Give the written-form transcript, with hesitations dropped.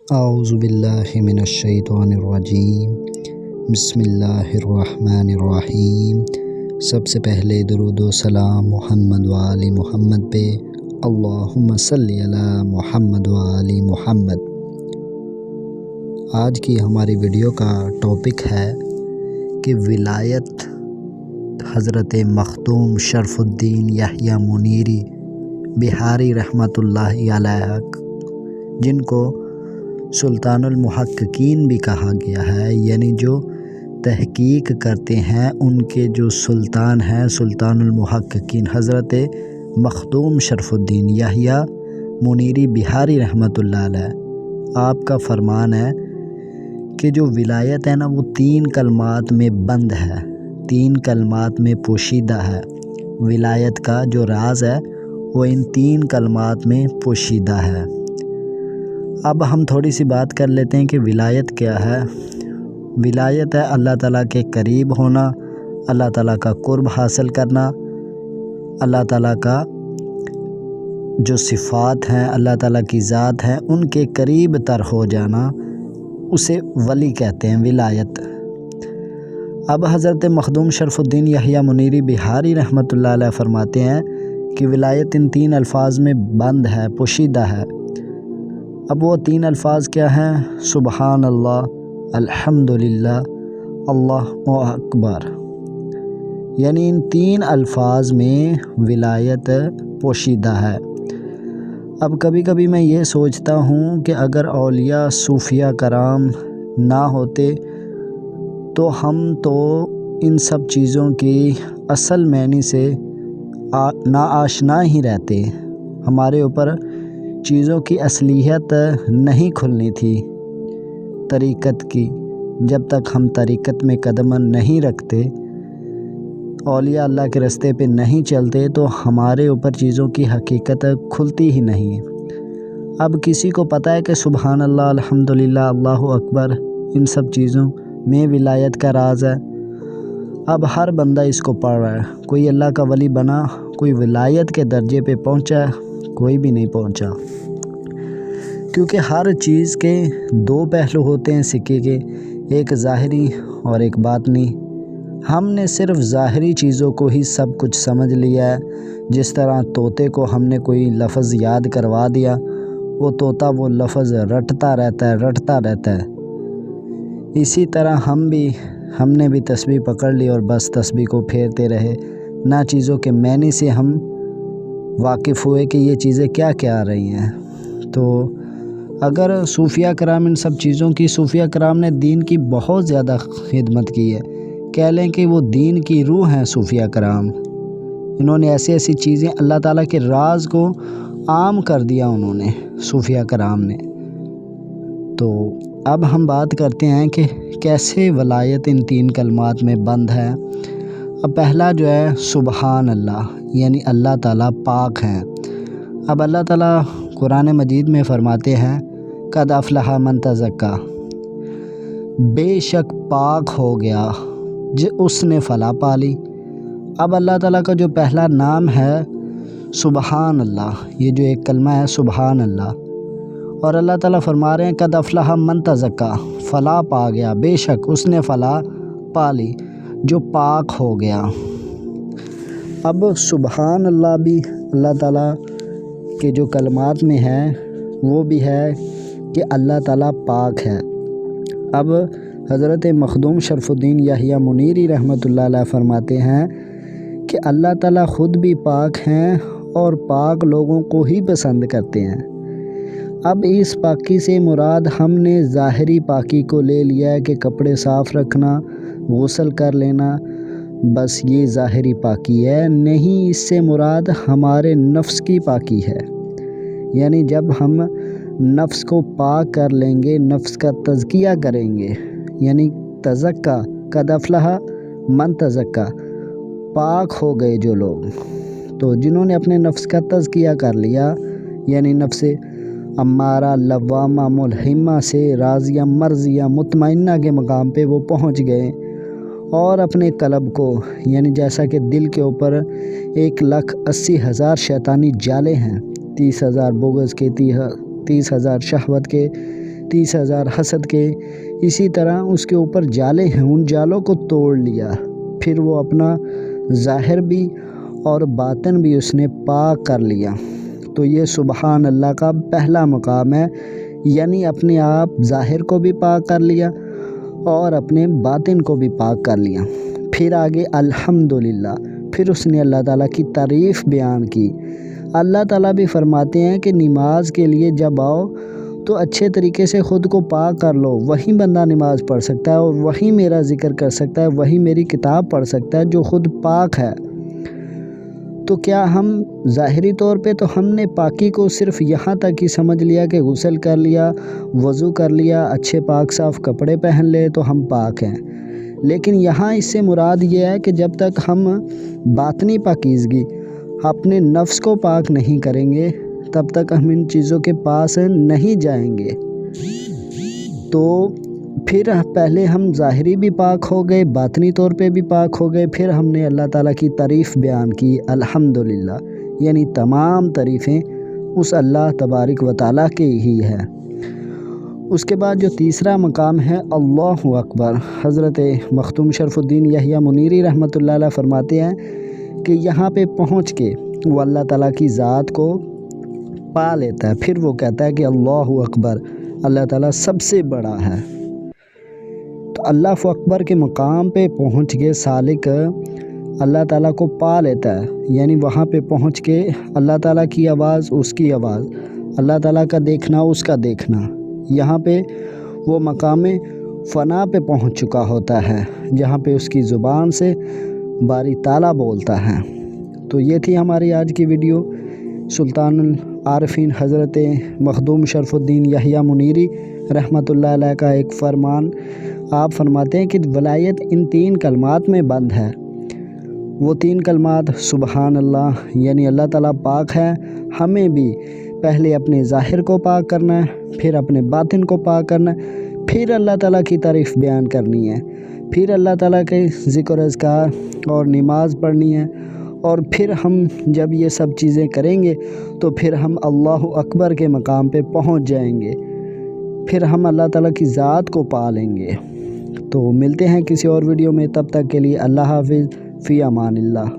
اعوذ باللہ من الشیطان الرجیم بسم اللہ الرحمن الرحیم۔ سب سے پہلے درود و سلام محمد و آل محمد پہ، اللہم صلی علی محمد و آل محمد۔ آج کی ہماری ویڈیو کا ٹاپک ہے کہ ولایت حضرت مخدوم شرف الدین یحییٰ منیری بہاری رحمۃ اللہ علیہ، جن کو سلطان المحققین بھی کہا گیا ہے، یعنی جو تحقیق کرتے ہیں ان کے جو سلطان ہیں، سلطان المحققین حضرت مخدوم شرف الدین یحییٰ منیری بہاری رحمۃ اللہ علیہ۔ آپ کا فرمان ہے کہ جو ولایت ہے نا، وہ 3 کلمات میں بند ہے، 3 کلمات میں پوشیدہ ہے۔ ولایت کا جو راز ہے وہ ان 3 کلمات میں پوشیدہ ہے۔ اب ہم تھوڑی سی بات کر لیتے ہیں کہ ولایت کیا ہے۔ ولایت ہے اللہ تعالیٰ کے قریب ہونا، اللہ تعالیٰ کا قرب حاصل کرنا، اللہ تعالیٰ کا جو صفات ہیں، اللہ تعالیٰ کی ذات ہے، ان کے قریب تر ہو جانا، اسے ولی کہتے ہیں، ولایت۔ اب حضرت مخدوم شرف الدین یحییٰ منیری بہاری رحمۃ اللہ علیہ فرماتے ہیں کہ ولایت ان 3 الفاظ میں بند ہے، پوشیدہ ہے۔ اب وہ 3 الفاظ کیا ہیں؟ سبحان اللہ، الحمدللہ، اللہ اکبر۔ یعنی ان 3 الفاظ میں ولایت پوشیدہ ہے۔ اب کبھی کبھی میں یہ سوچتا ہوں کہ اگر اولیاء صوفیہ کرام نہ ہوتے تو ہم تو ان سب چیزوں کی اصل معنی سے ناآشنا ہی رہتے، ہمارے اوپر چیزوں کی اصلیت نہیں کھلنی تھی طریقت کی۔ جب تک ہم طریقت میں قدم نہیں رکھتے، اولیاء اللہ کے راستے پہ نہیں چلتے، تو ہمارے اوپر چیزوں کی حقیقت کھلتی ہی نہیں۔ اب کسی کو پتہ ہے کہ سبحان اللہ، الحمدللہ، اللہ اکبر، ان سب چیزوں میں ولایت کا راز ہے۔ اب ہر بندہ اس کو پڑھ رہا ہے، کوئی اللہ کا ولی بنا، کوئی ولایت کے درجے پہ پہنچا، کوئی بھی نہیں پہنچا، کیونکہ ہر چیز کے 2 پہلو ہوتے ہیں سکے کے، ایک ظاہری اور ایک باطنی۔ ہم نے صرف ظاہری چیزوں کو ہی سب کچھ سمجھ لیا ہے۔ جس طرح طوطے کو ہم نے کوئی لفظ یاد کروا دیا، وہ طوطا وہ لفظ رٹتا رہتا ہے۔ اسی طرح ہم نے بھی تسبیح پکڑ لی اور بس تسبیح کو پھیرتے رہے، نہ چیزوں کے معنی سے ہم واقف ہوئے کہ یہ چیزیں کیا کیا آ رہی ہیں۔ تو اگر صوفیہ کرام ان سب چیزوں کی، صوفیہ کرام نے دین کی بہت زیادہ خدمت کی ہے، کہہ لیں کہ وہ دین کی روح ہیں صوفیہ کرام۔ انہوں نے ایسی چیزیں، اللہ تعالیٰ کے راز کو عام کر دیا انہوں نے، صوفیہ کرام نے۔ تو اب ہم بات کرتے ہیں کہ کیسے ولایت ان 3 کلمات میں بند ہے۔ اب پہلا جو ہے سبحان اللہ، یعنی اللہ تعالیٰ پاک ہیں۔ اب اللہ تعالیٰ قرآن مجید میں فرماتے ہیں قد افلح من تزکیٰ، بے شک پاک ہو گیا اس نے فلاح پا لی۔ اب اللہ تعالیٰ کا جو پہلا نام ہے سبحان اللہ، یہ جو ایک کلمہ ہے سبحان اللہ، اور اللہ تعالیٰ فرما رہے ہیں قد افلح من تزکیٰ، فلاح پا گیا، بے شک اس نے فلاح پا لی جو پاک ہو گیا۔ اب سبحان اللہ بھی اللہ تعالیٰ کے جو کلمات میں ہے، وہ بھی ہے کہ اللہ تعالیٰ پاک ہے۔ اب حضرت مخدوم شرف الدین یحییٰ منیری رحمۃ اللہ علیہ فرماتے ہیں کہ اللہ تعالیٰ خود بھی پاک ہیں اور پاک لوگوں کو ہی پسند کرتے ہیں۔ اب اس پاکی سے مراد ہم نے ظاہری پاکی کو لے لیا ہے کہ کپڑے صاف رکھنا، غسل کر لینا، بس یہ ظاہری پاکی ہے، نہیں، اس سے مراد ہمارے نفس کی پاکی ہے۔ یعنی جب ہم نفس کو پاک کر لیں گے، نفس کا تزکیہ کریں گے، یعنی تزکیٰ، قد افلح من تزکیٰ، پاک ہو گئے جو لوگ، تو جنہوں نے اپنے نفس کا تزکیہ کر لیا، یعنی نفس امارہ، لوامہ، ملہمہ سے راضیہ، مرضیہ، مطمئنہ کے مقام پہ وہ پہنچ گئے، اور اپنے قلب کو، یعنی جیسا کہ دل کے اوپر 1,80,000 شیطانی جالے ہیں، 30,000 بغض کے، 30,000 شہوت کے، 30,000 حسد کے، اسی طرح اس کے اوپر جالے ہیں، ان جالوں کو توڑ لیا۔ پھر وہ اپنا ظاہر بھی اور باطن بھی اس نے پاک کر لیا۔ تو یہ سبحان اللہ کا پہلا مقام ہے، یعنی اپنے آپ ظاہر کو بھی پاک کر لیا اور اپنے باطن کو بھی پاک کر لیا۔ پھر آگے الحمدللہ، پھر اس نے اللہ تعالیٰ کی تعریف بیان کی۔ اللہ تعالیٰ بھی فرماتے ہیں کہ نماز کے لیے جب آؤ تو اچھے طریقے سے خود کو پاک کر لو، وہی بندہ نماز پڑھ سکتا ہے اور وہی میرا ذکر کر سکتا ہے، وہی میری کتاب پڑھ سکتا ہے جو خود پاک ہے۔ تو کیا ہم ظاہری طور پہ تو ہم نے پاکی کو صرف یہاں تک ہی سمجھ لیا کہ غسل کر لیا، وضو کر لیا، اچھے پاک صاف کپڑے پہن لے تو ہم پاک ہیں، لیکن یہاں اس سے مراد یہ ہے کہ جب تک ہم باطنی پاکیزگی اپنے نفس کو پاک نہیں کریں گے تب تک ہم ان چیزوں کے پاس نہیں جائیں گے۔ تو پھر پہلے ہم ظاہری بھی پاک ہو گئے، باطنی طور پہ بھی پاک ہو گئے، پھر ہم نے اللہ تعالیٰ کی تعریف بیان کی الحمدللہ، یعنی تمام تعریفیں اس اللہ تبارک و تعالیٰ کے ہی ہے۔ اس کے بعد جو تیسرا مقام ہے اللہ اکبر، حضرت مختوم شرف الدین یحییٰ منیری رحمۃ اللہ علیہ فرماتے ہیں کہ یہاں پہ پہنچ کے وہ اللہ تعالیٰ کی ذات کو پا لیتا ہے، پھر وہ کہتا ہے کہ اللہ اکبر، اللہ تعالیٰ سب سے بڑا ہے۔ تو اللہ اکبر کے مقام پہ پہنچ کے سالک اللہ تعالیٰ کو پا لیتا ہے، یعنی وہاں پہ پہنچ کے اللہ تعالیٰ کی آواز اس کی آواز، اللہ تعالیٰ کا دیکھنا اس کا دیکھنا، یہاں پہ وہ مقام فنا پہ پہنچ چکا ہوتا ہے جہاں پہ اس کی زبان سے باری تعالیٰ بولتا ہے۔ تو یہ تھی ہماری آج کی ویڈیو۔ سلطان العارفین حضرت مخدوم شرف الدین یحییٰ منیری رحمۃ اللہ علیہ کا ایک فرمان، آپ فرماتے ہیں کہ ولایت ان 3 کلمات میں بند ہے۔ وہ 3 کلمات سبحان اللہ، یعنی اللہ تعالیٰ پاک ہے، ہمیں بھی پہلے اپنے ظاہر کو پاک کرنا ہے، پھر اپنے باطن کو پاک کرنا ہے، پھر اللہ تعالیٰ کی تعریف بیان کرنی ہے، پھر اللہ تعالیٰ کے ذکر و اذکار اور نماز پڑھنی ہے، اور پھر ہم جب یہ سب چیزیں کریں گے تو پھر ہم اللہ اکبر کے مقام پہ پہنچ جائیں گے، پھر ہم اللہ تعالیٰ کی ذات کو پا لیں گے۔ تو ملتے ہیں کسی اور ویڈیو میں، تب تک کے لیے اللہ حافظ، فی امان اللہ۔